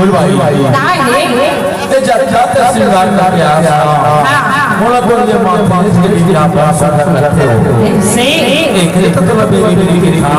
फूल भाई ये जाते श्रृंगार का प्यास मोला बोल ये माता इसके लिए आप आशा करते हो से एक तो मेरी की दिखा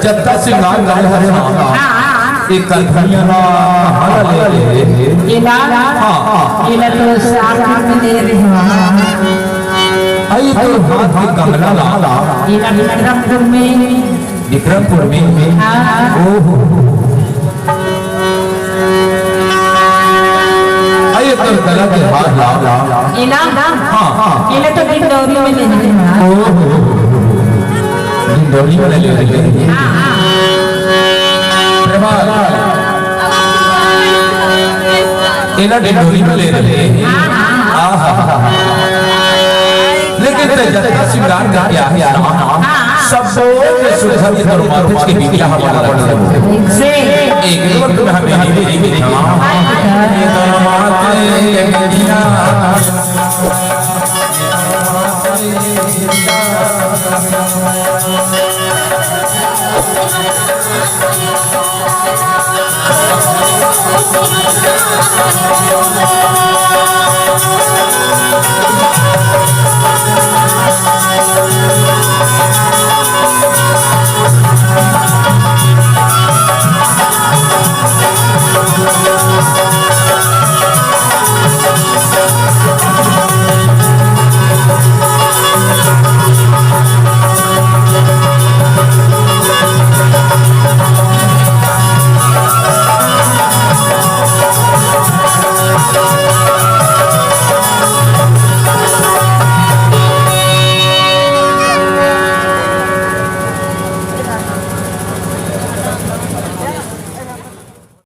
जत्ता श्रृंगार गाल हरे एक कल्पनिया ना हाल ले इला इला तो साथ में ले रहे हैं आई तो हाथ में गमला ला इला विक्रमपुर में ओहो आई तो गला के हाथ ला इला इला तो डिंडोरी में ले रहे हैं ओहो डिंडोरी में ले रहे हैं इना डिंडोरी में ले रहे हैं लेकिन जत्ता श्रृंगार का क्या है सब सुरभि धर्मार्थ के बीच हमारा पड़ से एक वक्त में हमें नहीं देखा ये धर्मार्थ